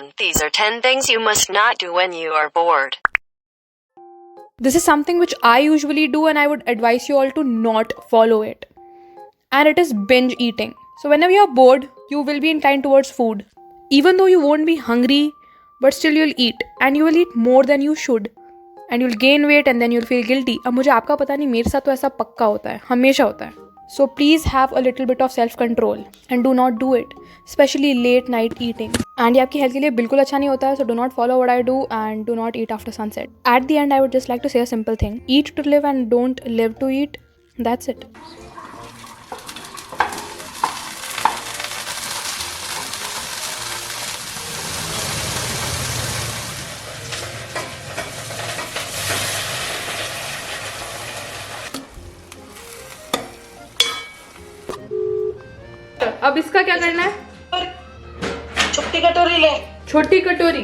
1. These are 10 things you must not do when you are bored. This is something which I usually do, and I would advise you all to not follow it. And it is binge eating. So whenever you're bored, you will be inclined towards food. Even though you won't be hungry, but still you'll eat. And you will eat more than you should. And you'll gain weight and then you'll feel guilty. अब मुझे आपका पता नहीं, मेरे साथ तो ऐसा पक्का होता है, हमेशा होता है. So please have a little bit of self-control and do not do it, especially late night eating. And ये आपकी हेल्थ के लिए बिल्कुल अच्छा नहीं होता है, so do not follow what I do and do not eat after sunset. At the end, I would just like to say a simple thing. Eat to live and don't live to eat. That's it. अब इसका क्या करना है? छोटी कटोरी ले. छोटी कटोरी.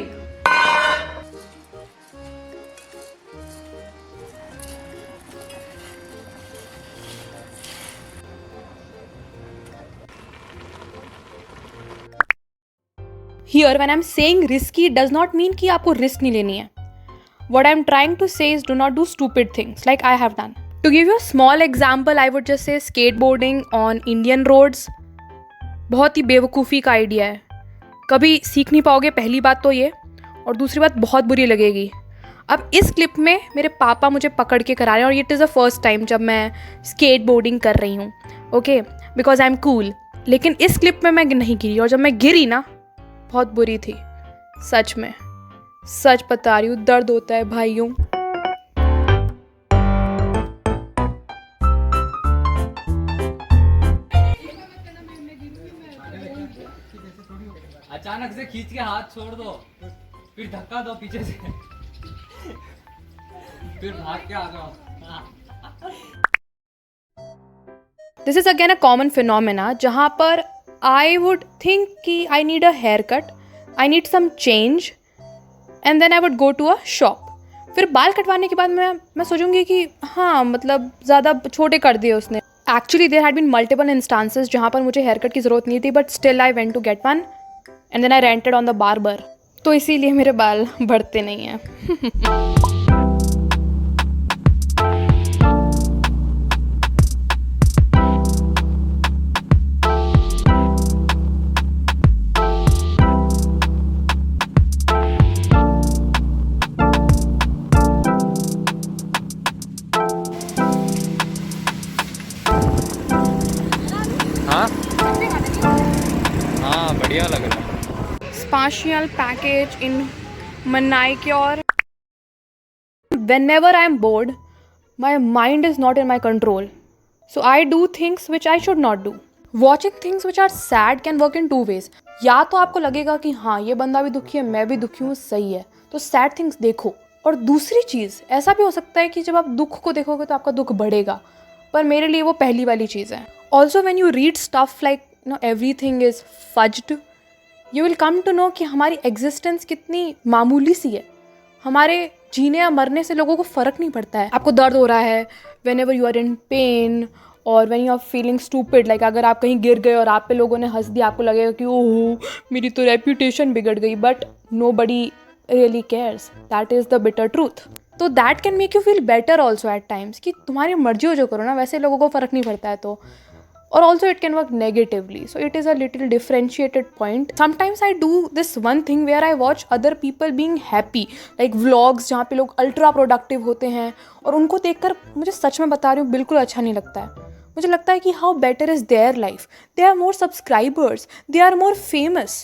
Here, when I'm saying risky, does not mean कि आपको risk नहीं लेनी है. What I'm trying to say is do not do stupid things like I have done. To give you a small example, I would just say skateboarding on Indian roads. बहुत ही बेवकूफ़ी का idea है. कभी सीख नहीं पाओगे, पहली बात तो ये, और दूसरी बात बहुत बुरी लगेगी. अब इस क्लिप में मेरे पापा मुझे पकड़ के करा रहे हैं और it is the first time जब मैं स्केट बोर्डिंग कर रही हूँ. Okay, because I am cool. लेकिन इस क्लिप में मैं नहीं गिरी, और जब मैं गिरी ना, बहुत बुरी थी. सच में, सच बता रही हूँ, दर्द होता है भाइयों. अचानक से खींच के हाथ छोड़ दो, फिर धक्का दो पीछे से, फिर भाग के आ जाओ. This is again a common phenomena जहाँ पर आई वुड थिंक कि I need a hair cut, I need some change, and then I would go to a shop. फिर बाल कटवाने के बाद मैं सोचूंगी कि हाँ, मतलब ज़्यादा छोटे कर दिए उसने. Actually there had been multiple instances जहाँ पर मुझे हेयर कट की ज़रूरत नहीं थी, but still I went to get one and then I ranted on the barber. तो इसीलिए मेरे बाल बढ़ते नहीं हैं. हाँ हाँ, बढ़िया लग रहा है. Spatial package in Manicure. Whenever I am bored, my mind is not in my control. So I do things which I should not do. Watching things which are sad can work in two ways. या तो आपको लगेगा कि हाँ, ये बंदा भी दुखी है, मैं भी दुखी हूँ, सही है, तो सैड थिंग्स देखो. और दूसरी चीज़, ऐसा भी हो सकता है कि जब आप दुख को देखोगे तो आपका दुख बढ़ेगा, पर मेरे लिए वो पहली वाली चीज़ है. Also when you read stuff like everything is fudged, you will come to know कि हमारी एग्जिस्टेंस कितनी मामूली सी है. हमारे जीने या मरने से लोगों को फ़र्क नहीं पड़ता है. आपको दर्द हो रहा है whenever you are in pain, और when you are feeling stupid, like अगर आप कहीं गिर गए और आप पे लोगों ने हंस दिया, आपको लगेगा कि ओह मेरी तो रेप्यूटेशन बिगड़ गई. But nobody really cares. That is the bitter truth. तो that can make you feel better also at times कि तुम्हारी मर्जी हो जो करो ना, वैसे लोगों को फ़र्क नहीं पड़ता है. तो or also it can work negatively, so it is a little differentiated point. Sometimes I do this one thing where I watch other people being happy, like vlogs जहाँ पे लोग ultra productive होते हैं, और उनको देखकर मुझे सच में बता रही हूँ बिल्कुल अच्छा नहीं लगता है. मुझे लगता है कि how better is their life, they have more subscribers, they are more famous,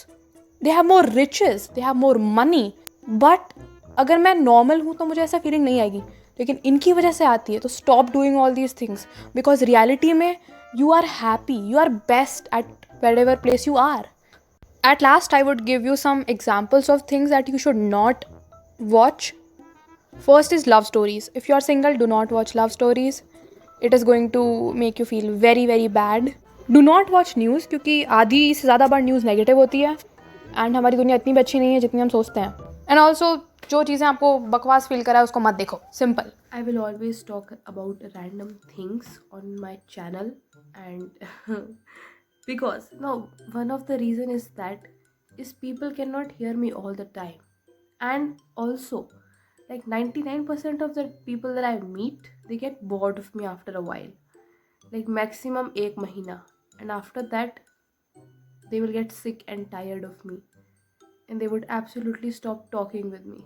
they have more riches, they have more money. but अगर मैं normal हूँ तो मुझे ऐसा feeling नहीं आएगी, लेकिन इनकी वजह से आती है. तो stop doing all these things, because reality में you are happy, you are best at whatever place you are. At last, I would give you some examples of things that you should not watch. First is love stories. If you are single, do not watch love stories. It is going to make you feel very very bad. Do not watch news, क्योंकि आधी से ज़्यादा बार news negative होती है, and हमारी दुनिया इतनी भी अच्छी नहीं है जितनी हम सोचते हैं. एंड ऑल्सो जो चीज़ें आपको बकवास फील कराए उसको मत देखो. Simple. I will always talk about random things on my channel, and because no, one of the reason is that is people cannot hear me all the time. And also, like 99% of the people that I meet, they get bored of me after a while. Like maximum 1 mahina. And after that, they will get sick and tired of me. And they would absolutely stop talking with me.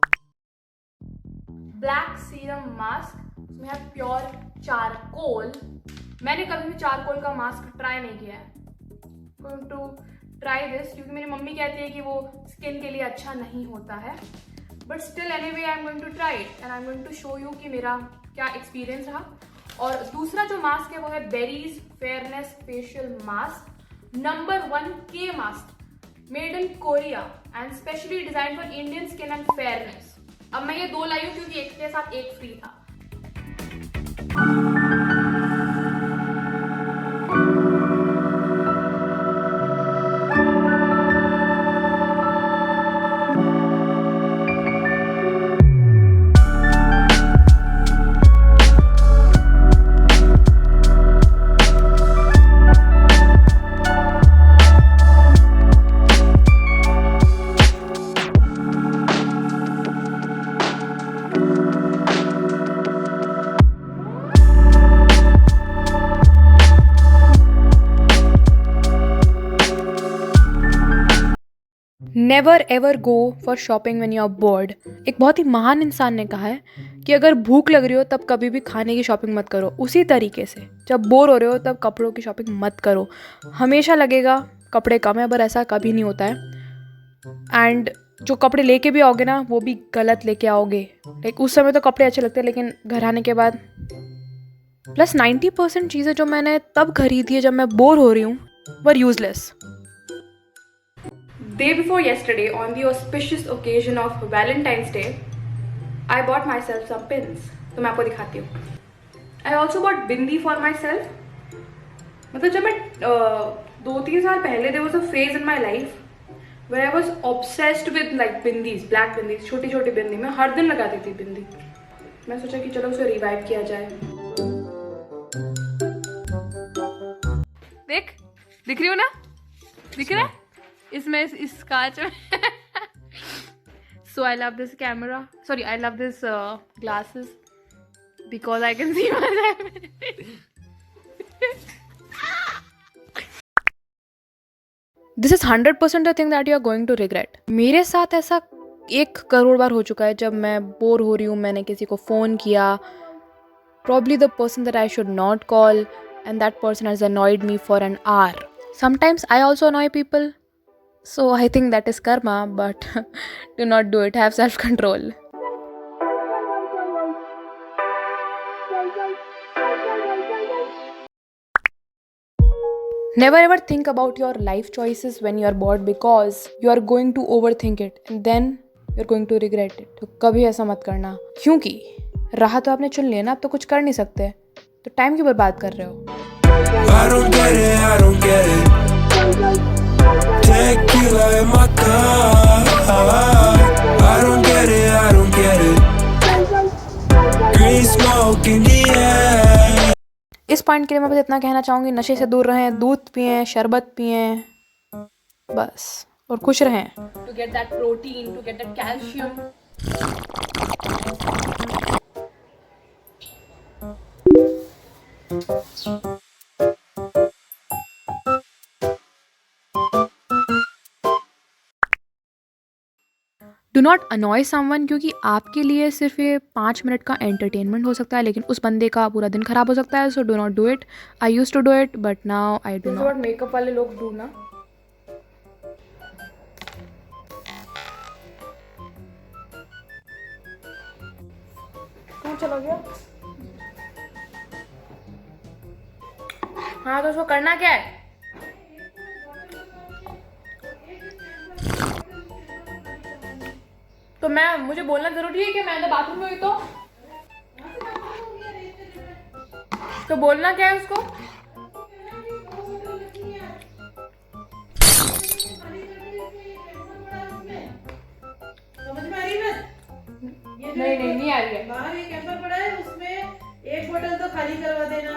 Black serum mask, उसमें है pure charcoal. मैंने कभी भी charcoal का mask try नहीं किया है. Going to try this क्योंकि मेरी मम्मी कहती है कि वो स्किन के लिए अच्छा नहीं होता है. But still anyway I am going to try it and I am going to show you कि मेरा क्या एक्सपीरियंस रहा. और दूसरा जो मास्क है वो है berries fairness facial mask number 1 के mask, made in Korea and specially design for Indian skin and fairness. अब मैं ये 2 लाई हूँ क्योंकि एक के साथ एक फ्री था. Never ever go for shopping when you are bored. एक बहुत ही महान इंसान ने कहा है कि अगर भूख लग रही हो तब कभी भी खाने की शॉपिंग मत करो. उसी तरीके से जब बोर हो रहे हो तब कपड़ों की शॉपिंग मत करो. हमेशा लगेगा कपड़े कम है, पर ऐसा कभी नहीं होता है. एंड जो कपड़े लेके भी आओगे ना वो भी गलत लेके आओगे. लाइक उस समय तो कपड़े अच्छे लगते हैं लेकिन घर आने के बाद प्लस 90% चीज़ें जो मैंने तब खरीदी है जब मैं बोर हो रही हूँ वर useless. Day before yesterday, on the auspicious occasion of Valentine's Day, I bought myself some pins. तो मैं आपको दिखाती हूँ. I also bought bindi for myself. मतलब जब मैं 2-3 साल पहले there was a phase in my life where I was obsessed with like bindis, black bindis, छोटी छोटी बिंदी. मैं हर दिन लगाती थी बिंदी. मैं सोचा कि चलो उसे रिवाइव किया जाए. दिख रही हो ना? दिख रहा है? इसमें इस कांच में. So I love this camera, sorry I love this glasses because I can see myself. This is 100% the thing that you are going to regret. मेरे साथ ऐसा 1 करोड़ बार हो चुका है. जब मैं बोर हो रही हूँ मैंने किसी को फ़ोन किया, probably the person that I should not call, and that person has annoyed me for an hour. Sometimes I also annoy people. So I think that is karma, but do not do it. Have self-control. Never ever think about your life choices when you are bored because you are going to overthink it and then you're going to regret it. तो कभी ऐसा मत करना क्योंकि राह तो आपने चुन लिया ना, आप तो कुछ कर नहीं सकते. तो टाइम क्यों बर्बाद कर रहे हो? I don't get it. Tequila in my cup. I don't get it. Green smoke in the air. इस पॉइंट के लिए मैं बस इतना कहना चाहूँगी, नशे से दूर रहें, दूध पिएं, शरबत पिएं, बस, और खुश रहें. To get that protein, to get that calcium. Do not annoy someone क्योंकि आपके लिए सिर्फ ये 5 मिनट का एंटरटेनमेंट हो सकता है लेकिन उस बंदे का पूरा दिन खराब हो सकता है. So do not do it. I use to do it but now I do not. Makeup वाले लोग डू ना. कौन चला गया? हाँ तो उसको करना क्या है? तो मुझे बोलना जरूरी है कि मैं तो बाथरूम में हुई तो बोलना क्या है उसको? समझ में आ रही है? नहीं आ रही है. बाहर एक कैंपर पड़ा है, उसमें 1 बोतल तो खाली करवा देना.